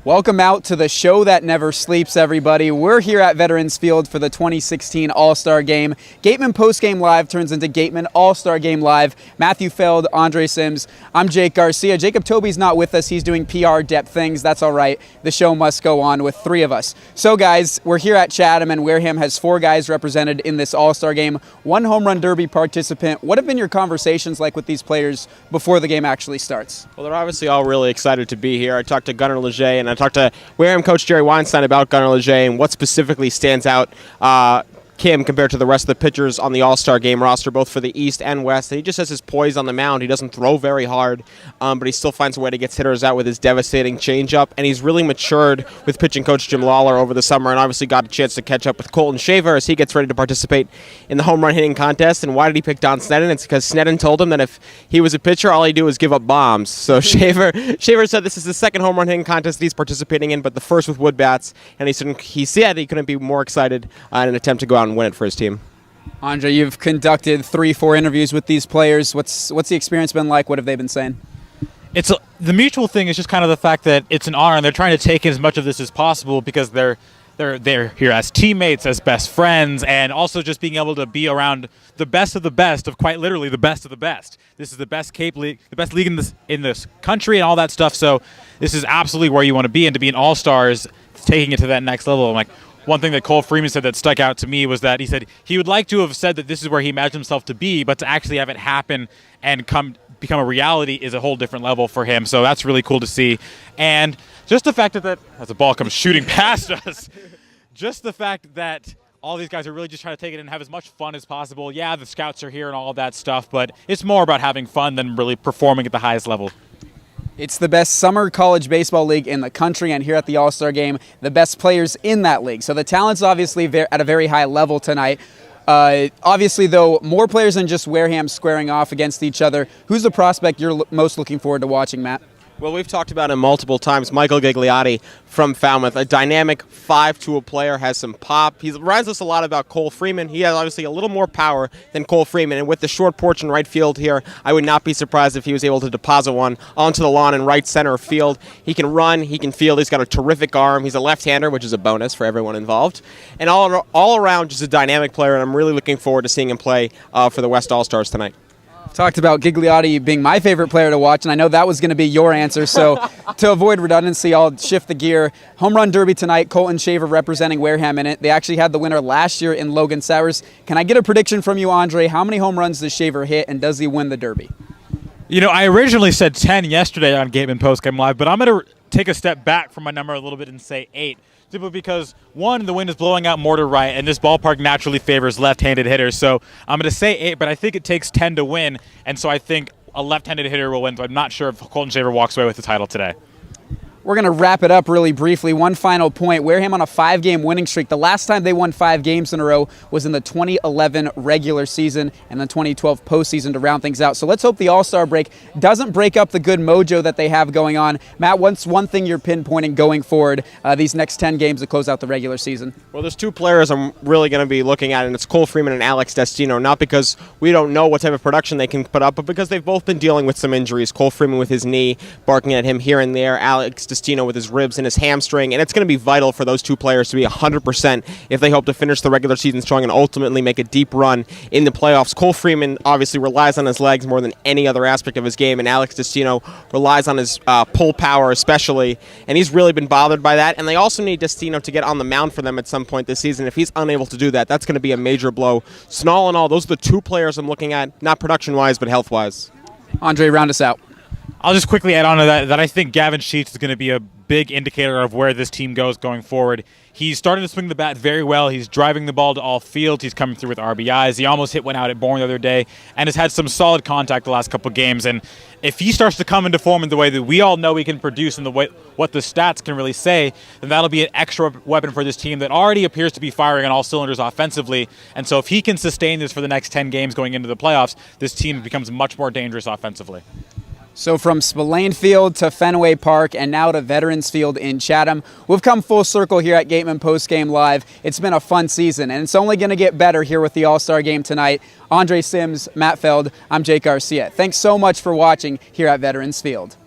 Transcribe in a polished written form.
Welcome out to the show that never sleeps, everybody. We're here at Veterans Field for the 2016 All-Star Game. Gatemen Post-Game Live turns into Gatemen All-Star Game Live. Matthew Feld, Andre Sims, I'm Jake Garcia. Jacob Toby's not with us. He's doing PR depth things. That's all right. The show must go on with three of us. So, guys, we're here at Chatham, and Wareham has four guys represented in this All-Star Game. One home run derby participant. What have been your conversations like with these players before the game actually starts? Well, they're obviously all really excited to be here. I talked to Gunnar Leger, and I talked to Wareham coach Jerry Weinstein about Gunnar Leger and what specifically stands out Kim compared to the rest of the pitchers on the All-Star Game roster, both for the East and West. And he just has his poise on the mound. He doesn't throw very hard, but he still finds a way to get hitters out with his devastating changeup. And he's really matured with pitching coach Jim Lawler over the summer, and obviously got a chance to catch up with Colton Shaver as he gets ready to participate in the home run hitting contest. And why did he pick Don Sneddon? It's because Sneddon told him that if he was a pitcher, all he'd do was give up bombs. So Shaver said this is the second home run hitting contest he's participating in, but the first with wood bats. And he said he couldn't be more excited in an attempt to go out and win it for his team. Andre, you've conducted 3-4 interviews with these players. What's the experience been like? What have they been saying? The mutual thing is just kind of the fact that it's an honor, and they're trying to take in as much of this as possible because they're here as teammates, as best friends, and also just being able to be around the best of quite literally the best of the best. This is the best Cape League, the best league in this country, and all that stuff. So this is absolutely where you want to be, and to be an all-star is taking it to that next level. I'm like, one thing that Cole Freeman said that stuck out to me was that he said he would like to have said that this is where he imagined himself to be, but to actually have it happen and become a reality is a whole different level for him. So that's really cool to see. And just the fact that as the ball comes shooting past us, just the fact that all these guys are really just trying to take it and have as much fun as possible. Yeah, the scouts are here and all of that stuff, but it's more about having fun than really performing at the highest level. It's the best summer college baseball league in the country, and here at the All-Star Game, the best players in that league. So the talent's obviously at a very high level tonight. Obviously, though, more players than just Wareham squaring off against each other. Who's the prospect you're most looking forward to watching, Matt? Well, we've talked about him multiple times. Michael Gigliotti from Falmouth, a dynamic 5-tool player, has some pop. He reminds us a lot about Cole Freeman. He has obviously a little more power than Cole Freeman, and with the short porch in right field here, I would not be surprised if he was able to deposit one onto the lawn in right center field. He can run, he can field, he's got a terrific arm. He's a left-hander, which is a bonus for everyone involved. And all around, just a dynamic player, and I'm really looking forward to seeing him play for the West All-Stars tonight. Talked about Gigliotti being my favorite player to watch, and I know that was going to be your answer, so to avoid redundancy, I'll shift the gear. Home Run Derby tonight, Colton Shaver representing Wareham in it. They actually had the winner last year in Logan Sowers. Can I get a prediction from you, Andre? How many home runs does Shaver hit, and does he win the Derby? You know, I originally said 10 yesterday on Gatemen Postgame Live, but I'm going to take a step back from my number a little bit and say 8. Simply because, one, the wind is blowing out more to right, and this ballpark naturally favors left-handed hitters. So I'm going to say 8, but I think it takes 10 to win, and so I think a left-handed hitter will win. So I'm not sure if Colton Shaver walks away with the title today. We're going to wrap it up really briefly. One final point. Wareham on a 5-game winning streak. The last time they won 5 games in a row was in the 2011 regular season and the 2012 postseason to round things out. So let's hope the All-Star break doesn't break up the good mojo that they have going on. Matt, what's one thing you're pinpointing going forward these next 10 games to close out the regular season? Well, there's 2 players I'm really going to be looking at, and it's Cole Freeman and Alex Destino. Not because we don't know what type of production they can put up, but because they've both been dealing with some injuries. Cole Freeman with his knee, barking at him here and there. Alex Destino with his ribs and his hamstring, and it's going to be vital for those 2 players to be 100% if they hope to finish the regular season strong and ultimately make a deep run in the playoffs. Cole Freeman obviously relies on his legs more than any other aspect of his game, and Alex Destino relies on his pull power especially, and he's really been bothered by that. And they also need Destino to get on the mound for them at some point this season. If he's unable to do that, that's going to be a major blow. So all in all, those are the 2 players I'm looking at, not production-wise, but health-wise. Andre, round us out. I'll just quickly add on to that I think Gavin Sheets is going to be a big indicator of where this team goes going forward. He's starting to swing the bat very well. He's driving the ball to all fields. He's coming through with RBIs. He almost hit one out at Bourne the other day and has had some solid contact the last couple of games. And if he starts to come into form in the way that we all know he can produce and the way what the stats can really say, then that'll be an extra weapon for this team that already appears to be firing on all cylinders offensively. And so if he can sustain this for the next 10 games going into the playoffs, this team becomes much more dangerous offensively. So from Spillane Field to Fenway Park and now to Veterans Field in Chatham, we've come full circle here at Gatemen Postgame Live. It's been a fun season, and it's only going to get better here with the All-Star Game tonight. Andre Sims, Matt Feld, I'm Jake Garcia. Thanks so much for watching here at Veterans Field.